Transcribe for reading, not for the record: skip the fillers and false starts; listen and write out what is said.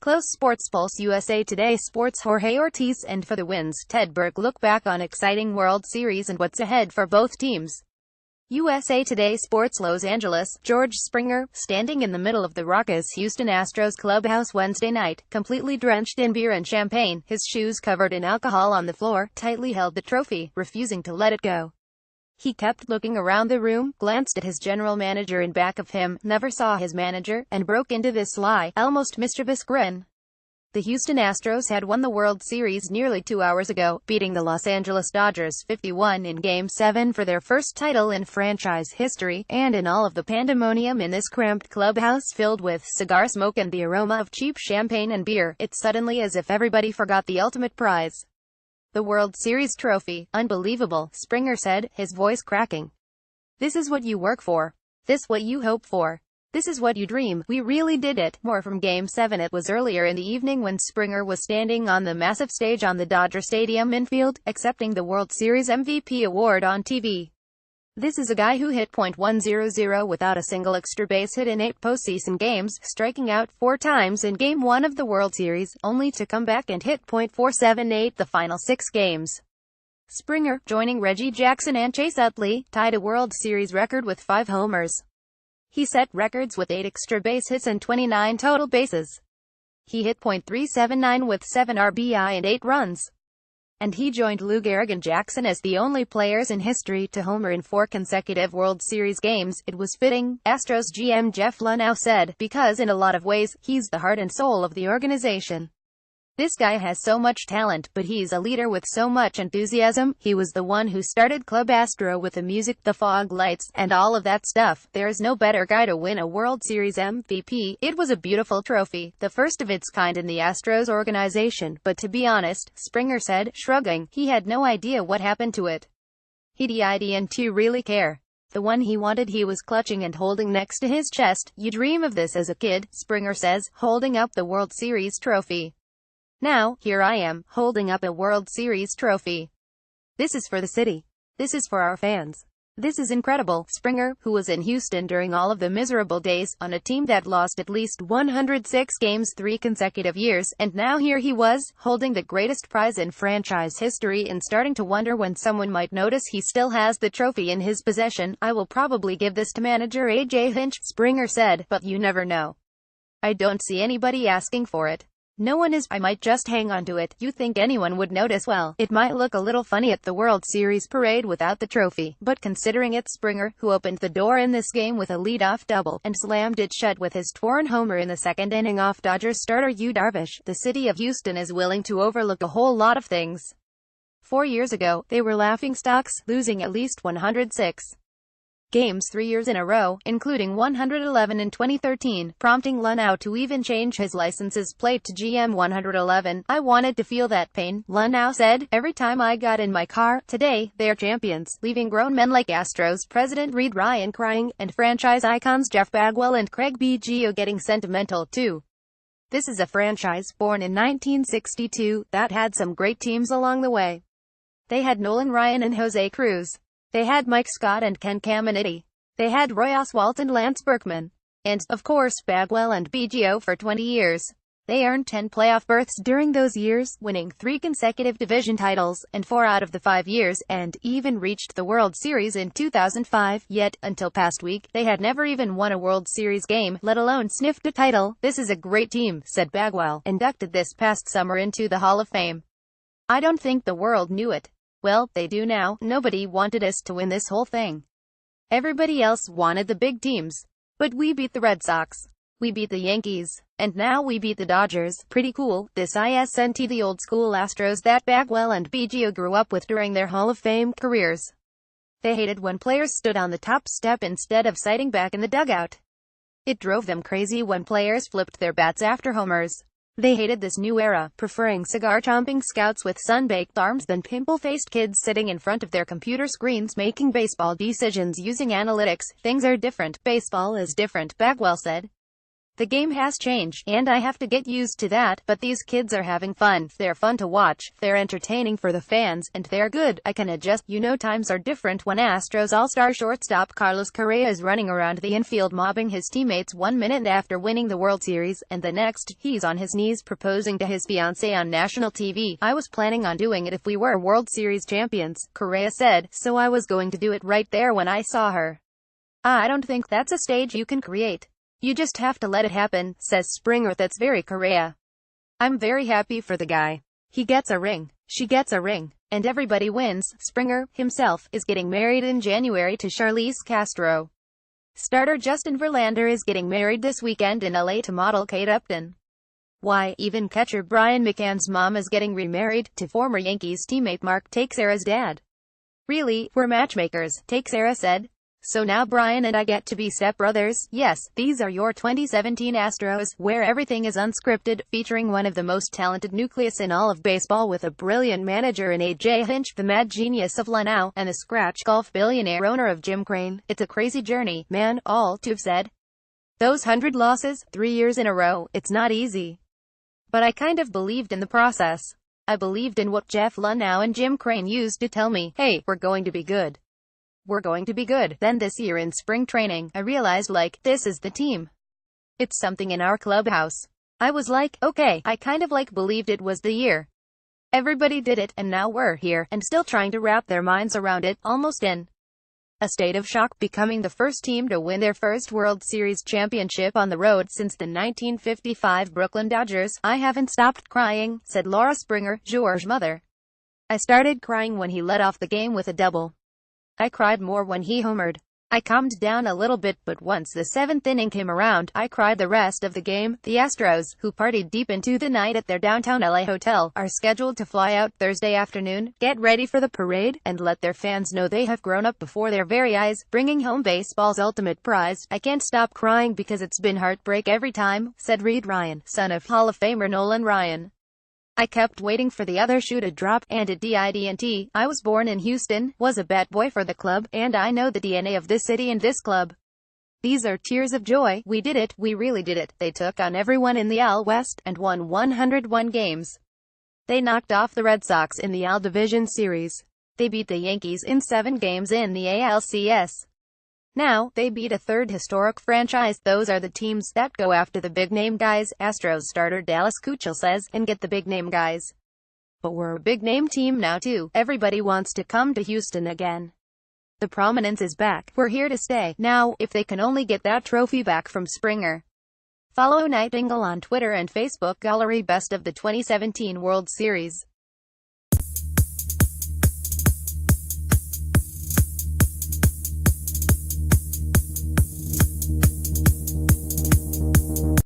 Close Sports Pulse USA Today Sports Jorge Ortiz and for the wins, Ted Berg look back on exciting World Series and what's ahead for both teams. USA Today Sports Los Angeles, George Springer, standing in the middle of the raucous Houston Astros clubhouse Wednesday night, completely drenched in beer and champagne, his shoes covered in alcohol on the floor, tightly held the trophy, refusing to let it go. He kept looking around the room, glanced at his general manager in back of him, never saw his manager, and broke into this sly, almost mischievous grin. The Houston Astros had won the World Series nearly 2 hours ago, beating the Los Angeles Dodgers 51 in Game 7 for their first title in franchise history, and in all of the pandemonium in this cramped clubhouse filled with cigar smoke and the aroma of cheap champagne and beer, it's suddenly as if everybody forgot the ultimate prize. The World Series trophy. Unbelievable, Springer said, his voice cracking. This is what you work for. This what you hope for. This is what you dream. We really did it. More from Game 7. It was earlier in the evening when Springer was standing on the massive stage on the Dodger Stadium infield, accepting the World Series MVP award on TV. This is a guy who hit .100 without a single extra base hit in 8 postseason games, striking out 4 times in Game 1 of the World Series, only to come back and hit .478 the final 6 games. Springer, joining Reggie Jackson and Chase Utley, tied a World Series record with 5 homers. He set records with 8 extra base hits and 29 total bases. He hit .379 with 7 RBI and 8 runs. And he joined Lou Gehrig and Jackson as the only players in history to homer in 4 consecutive World Series games. It was fitting, Astros GM Jeff Luhnow said, because in a lot of ways, he's the heart and soul of the organization. This guy has so much talent, but he's a leader with so much enthusiasm. He was the one who started Club Astro with the music, the fog lights, and all of that stuff. There's no better guy to win a World Series MVP. It was a beautiful trophy, the first of its kind in the Astros organization, but to be honest, Springer said, shrugging, he had no idea what happened to it. He didn't really care. The one he wanted he was clutching and holding next to his chest. You dream of this as a kid, Springer says, holding up the World Series trophy. Now, here I am, holding up a World Series trophy. This is for the city. This is for our fans. This is incredible. Springer, who was in Houston during all of the miserable days, on a team that lost at least 106 games 3 consecutive years, and now here he was, holding the greatest prize in franchise history and starting to wonder when someone might notice he still has the trophy in his possession. I will probably give this to manager A.J. Hinch, Springer said, but you never know. I don't see anybody asking for it. No one is. I might just hang on to it. You think anyone would notice? Well, it might look a little funny at the World Series parade without the trophy, but considering it's Springer, who opened the door in this game with a leadoff double, and slammed it shut with his torn homer in the second inning off Dodgers starter Yu Darvish, the city of Houston is willing to overlook a whole lot of things. 4 years ago, they were laughingstocks, losing at least 106 games 3 years in a row, including 111 in 2013, prompting Luhnow to even change his licenses plate to GM 111. I wanted to feel that pain, Luhnow said, every time I got in my car. Today, they're champions, leaving grown men like Astros President Reid Ryan crying, and franchise icons Jeff Bagwell and Craig Biggio getting sentimental too. This is a franchise born in 1962 that had some great teams along the way. They had Nolan Ryan and Jose Cruz. They had Mike Scott and Ken Caminiti. They had Roy Oswalt and Lance Berkman. And, of course, Bagwell and Biggio for 20 years. They earned 10 playoff berths during those years, winning 3 consecutive division titles, and 4 out of the 5 years, and even reached the World Series in 2005, yet, until past week, they had never even won a World Series game, let alone sniffed a title. This is a great team, said Bagwell, inducted this past summer into the Hall of Fame. I don't think the world knew it. Well, they do now. Nobody wanted us to win this whole thing. Everybody else wanted the big teams. But we beat the Red Sox. We beat the Yankees. And now we beat the Dodgers. Pretty cool. This isn't the old school Astros that Bagwell and Biggio grew up with during their Hall of Fame careers. They hated when players stood on the top step instead of sitting back in the dugout. It drove them crazy when players flipped their bats after homers. They hated this new era, preferring cigar-chomping scouts with sun-baked arms than pimple-faced kids sitting in front of their computer screens making baseball decisions using analytics. Things are different. Baseball is different, Bagwell said. The game has changed, and I have to get used to that, but these kids are having fun. They're fun to watch, they're entertaining for the fans, and they're good. I can adjust. You know, times are different when Astros all-star shortstop Carlos Correa is running around the infield mobbing his teammates 1 minute after winning the World Series, and the next, he's on his knees proposing to his fiancée on national TV. I was planning on doing it if we were World Series champions, Correa said, so I was going to do it right there when I saw her. I don't think that's a stage you can create. You just have to let it happen, says Springer. That's very Correa. I'm very happy for the guy. He gets a ring. She gets a ring. And everybody wins. Springer, himself, is getting married in January to Charlize Castro. Starter Justin Verlander is getting married this weekend in LA to model Kate Upton. Why, even catcher Brian McCann's mom is getting remarried to former Yankees teammate Mark Teixeira's dad. Really, we're matchmakers, Teixeira said. So now Brian and I get to be stepbrothers. Yes, these are your 2017 Astros, where everything is unscripted, featuring one of the most talented nucleus in all of baseball with a brilliant manager in A.J. Hinch, the mad genius of Lanao, and a scratch golf billionaire owner of Jim Crane. It's a crazy journey, man, all to have said. Those 100 losses, 3 years in a row, it's not easy. But I kind of believed in the process. I believed in what Jeff Lanao and Jim Crane used to tell me, hey, we're going to be good. We're going to be good. Then this year in spring training, I realized, like, this is the team. It's something in our clubhouse. I was like, okay, I kind of like believed it was the year. Everybody did it, and now we're here, and still trying to wrap their minds around it, almost in a state of shock, becoming the first team to win their first World Series championship on the road since the 1955 Brooklyn Dodgers. I haven't stopped crying, said Laura Springer, George's mother. I started crying when he led off the game with a double. I cried more when he homered. I calmed down a little bit, but once the 7th inning came around, I cried the rest of the game. The Astros, who partied deep into the night at their downtown LA hotel, are scheduled to fly out Thursday afternoon, get ready for the parade, and let their fans know they have grown up before their very eyes, bringing home baseball's ultimate prize. I can't stop crying because it's been heartbreak every time, said Reed Ryan, son of Hall of Famer Nolan Ryan. I kept waiting for the other shoe to drop, and it didn't. I was born in Houston, was a bat boy for the club, and I know the DNA of this city and this club. These are tears of joy. We did it. We really did it. They took on everyone in the AL West, and won 101 games. They knocked off the Red Sox in the AL Division Series. They beat the Yankees in 7 games in the ALCS. Now, they beat a third historic franchise. Those are the teams that go after the big-name guys, Astros starter Dallas Keuchel says, and get the big-name guys. But we're a big-name team now too. Everybody wants to come to Houston again. The prominence is back. We're here to stay. Now, if they can only get that trophy back from Springer. Follow Nightingale on Twitter and Facebook. Gallery Best of the 2017 World Series.